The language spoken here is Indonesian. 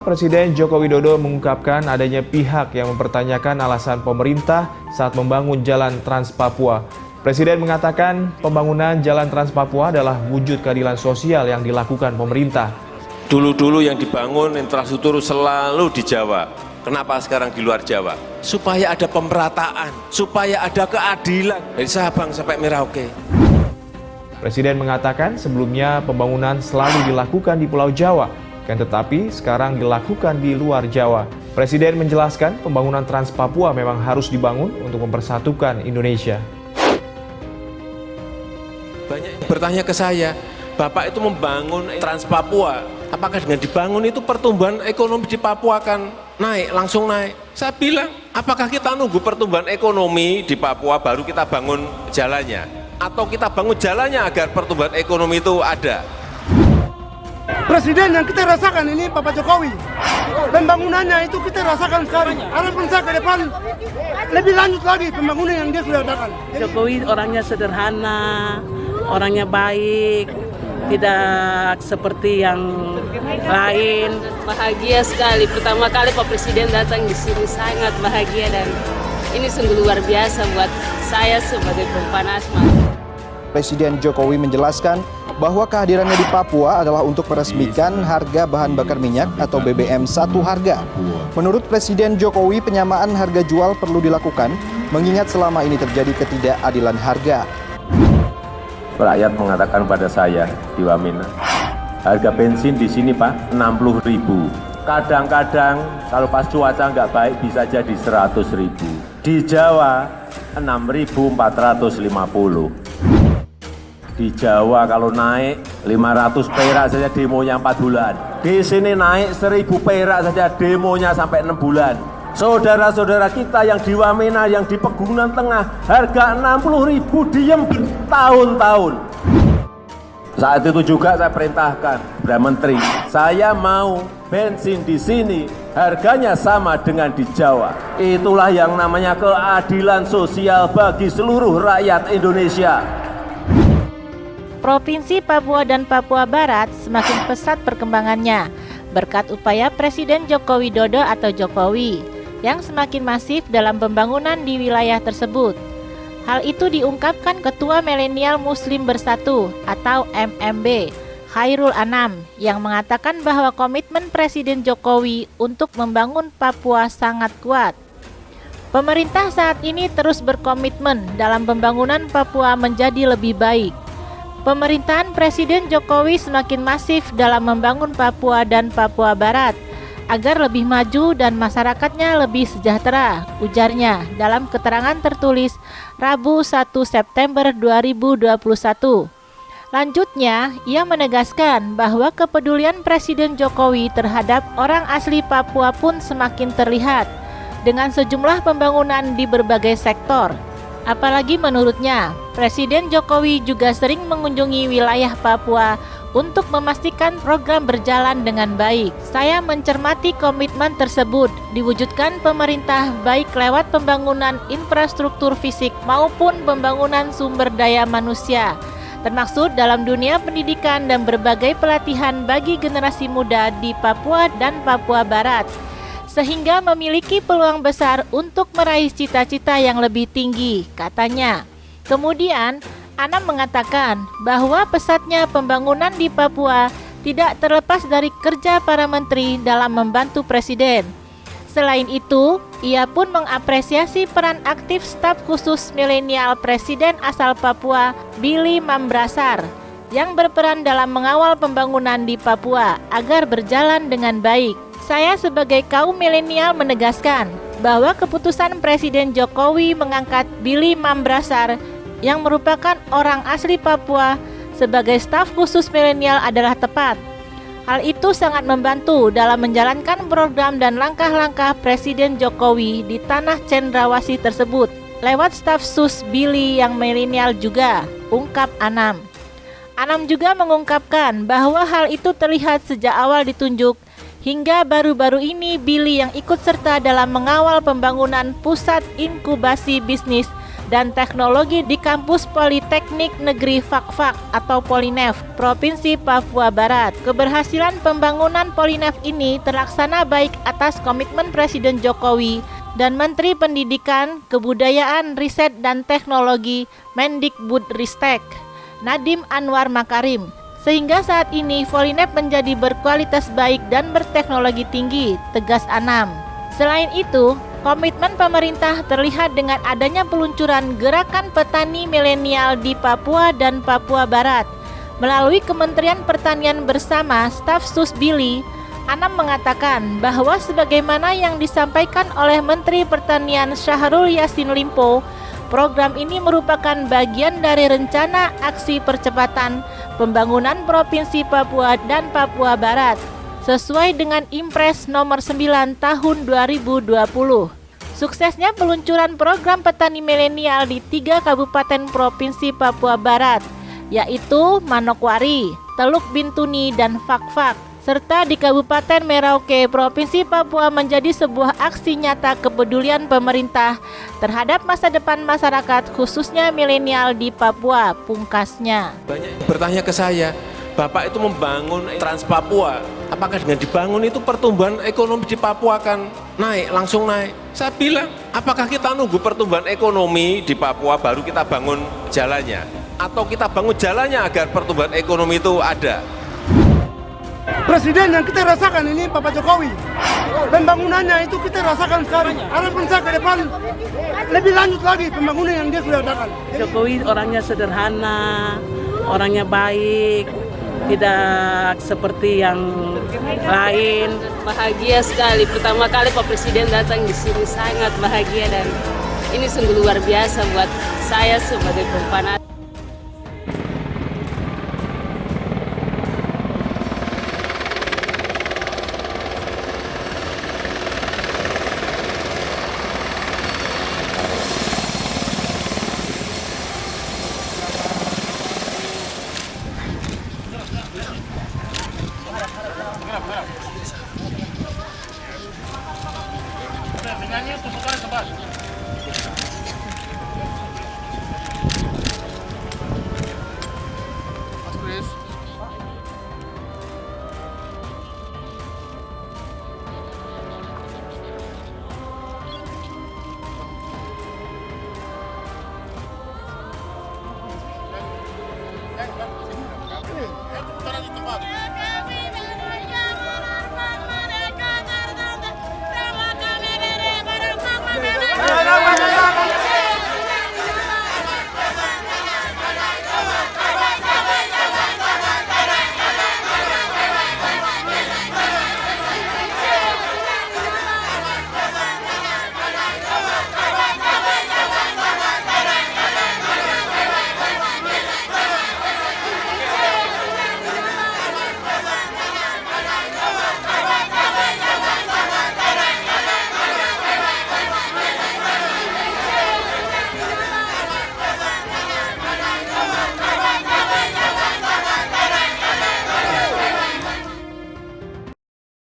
Presiden Joko Widodo mengungkapkan adanya pihak yang mempertanyakan alasan pemerintah saat membangun jalan Trans Papua. Presiden mengatakan pembangunan jalan Trans Papua adalah wujud keadilan sosial yang dilakukan pemerintah. Dulu-dulu yang dibangun infrastruktur selalu di Jawa. Kenapa sekarang di luar Jawa? Supaya ada pemerataan, supaya ada keadilan dari Sabang sampai Merauke. Presiden mengatakan sebelumnya pembangunan selalu dilakukan di Pulau Jawa, tetapi sekarang dilakukan di luar Jawa. Presiden menjelaskan pembangunan Trans Papua memang harus dibangun untuk mempersatukan Indonesia. Banyak yang bertanya ke saya, Bapak itu membangun Trans Papua, apakah dengan dibangun itu pertumbuhan ekonomi di Papua akan naik, langsung naik? Saya bilang, apakah kita nunggu pertumbuhan ekonomi di Papua baru kita bangun jalannya? Atau kita bangun jalannya agar pertumbuhan ekonomi itu ada? Presiden yang kita rasakan ini Bapak Jokowi, pembangunannya itu kita rasakan sekarang. Harapan saya ke depan lebih lanjut lagi pembangunan yang dia sudah adakan. Jokowi orangnya sederhana, orangnya baik, tidak seperti yang lain. Bahagia sekali, pertama kali Pak Presiden datang di sini, sangat bahagia dan ini sungguh luar biasa buat saya sebagai perempuan asma. Presiden Jokowi menjelaskan bahwa kehadirannya di Papua adalah untuk meresmikan harga bahan bakar minyak atau BBM satu harga. Menurut Presiden Jokowi, penyamaan harga jual perlu dilakukan, mengingat selama ini terjadi ketidakadilan harga. Rakyat mengatakan pada saya di Wamena, harga bensin di sini Pak 60.000. Kadang-kadang kalau pas cuaca nggak baik bisa jadi 100.000. Di Jawa 6.450. Di Jawa kalau naik 500 perak saja demonya 4 bulan. Di sini naik 1.000 perak saja demonya sampai 6 bulan. Saudara-saudara kita yang di Wamena, yang di Pegunungan Tengah, harga 60.000 diem bertahun-tahun. Saat itu juga saya perintahkan kepada Menteri, saya mau bensin di sini harganya sama dengan di Jawa. Itulah yang namanya keadilan sosial bagi seluruh rakyat Indonesia. Provinsi Papua dan Papua Barat semakin pesat perkembangannya berkat upaya Presiden Joko Widodo atau Jokowi yang semakin masif dalam pembangunan di wilayah tersebut. Hal itu diungkapkan Ketua Milenial Muslim Bersatu atau MMB, Khairul Anam, yang mengatakan bahwa komitmen Presiden Jokowi untuk membangun Papua sangat kuat. Pemerintah saat ini terus berkomitmen dalam pembangunan Papua menjadi lebih baik. Pemerintahan Presiden Jokowi semakin masif dalam membangun Papua dan Papua Barat agar lebih maju dan masyarakatnya lebih sejahtera, ujarnya dalam keterangan tertulis Rabu 1 September 2021. Lanjutnya, ia menegaskan bahwa kepedulian Presiden Jokowi terhadap orang asli Papua pun semakin terlihat dengan sejumlah pembangunan di berbagai sektor. Apalagi menurutnya, Presiden Jokowi juga sering mengunjungi wilayah Papua untuk memastikan program berjalan dengan baik. Saya mencermati komitmen tersebut diwujudkan pemerintah baik lewat pembangunan infrastruktur fisik maupun pembangunan sumber daya manusia, termaksud dalam dunia pendidikan dan berbagai pelatihan bagi generasi muda di Papua dan Papua Barat, sehingga memiliki peluang besar untuk meraih cita-cita yang lebih tinggi, katanya. Kemudian, Anam mengatakan bahwa pesatnya pembangunan di Papua tidak terlepas dari kerja para menteri dalam membantu Presiden. Selain itu, ia pun mengapresiasi peran aktif staf khusus milenial Presiden asal Papua, Billy Mambrasar, yang berperan dalam mengawal pembangunan di Papua agar berjalan dengan baik. Saya sebagai kaum milenial menegaskan bahwa keputusan Presiden Jokowi mengangkat Billy Mambrasar yang merupakan orang asli Papua sebagai staf khusus milenial adalah tepat. Hal itu sangat membantu dalam menjalankan program dan langkah-langkah Presiden Jokowi di tanah cendrawasih tersebut lewat staf sus Billy yang milenial juga, ungkap Anam. Anam juga mengungkapkan bahwa hal itu terlihat sejak awal ditunjuk hingga baru-baru ini Billy yang ikut serta dalam mengawal pembangunan pusat inkubasi bisnis dan Teknologi di Kampus Politeknik Negeri Fakfak atau Polinef, Provinsi Papua Barat. Keberhasilan pembangunan Polinef ini terlaksana baik atas komitmen Presiden Jokowi dan Menteri Pendidikan, Kebudayaan, Riset, dan Teknologi Mendikbudristek, Nadiem Anwar Makarim. Sehingga saat ini Polinef menjadi berkualitas baik dan berteknologi tinggi, tegas Anam. Selain itu, komitmen pemerintah terlihat dengan adanya peluncuran Gerakan Petani Milenial di Papua dan Papua Barat. Melalui Kementerian Pertanian bersama staf Susbili, Anam mengatakan bahwa sebagaimana yang disampaikan oleh Menteri Pertanian Syahrul Yassin Limpo, program ini merupakan bagian dari rencana aksi percepatan pembangunan Provinsi Papua dan Papua Barat sesuai dengan Impres nomor 9 tahun 2020. Suksesnya peluncuran program petani milenial di 3 kabupaten Provinsi Papua Barat, yaitu Manokwari, Teluk Bintuni, dan Fakfak, serta di Kabupaten Merauke, Provinsi Papua menjadi sebuah aksi nyata kepedulian pemerintah terhadap masa depan masyarakat khususnya milenial di Papua, pungkasnya. Banyak bertanya ke saya, Bapak itu membangun Trans Papua, apakah dengan dibangun itu pertumbuhan ekonomi di Papua akan naik, langsung naik? Saya bilang, apakah kita nunggu pertumbuhan ekonomi di Papua baru kita bangun jalannya? Atau kita bangun jalannya agar pertumbuhan ekonomi itu ada? Presiden yang kita rasakan ini Bapak Jokowi. Pembangunannya itu kita rasakan sekarang. Harapan saya ke depan lebih lanjut lagi pembangunan yang dia sudah adakan. Jokowi orangnya sederhana, orangnya baik, tidak seperti yang lain. Bahagia sekali, pertama kali Pak Presiden datang di sini, sangat bahagia dan ini sungguh luar biasa buat saya sebagai perempuan.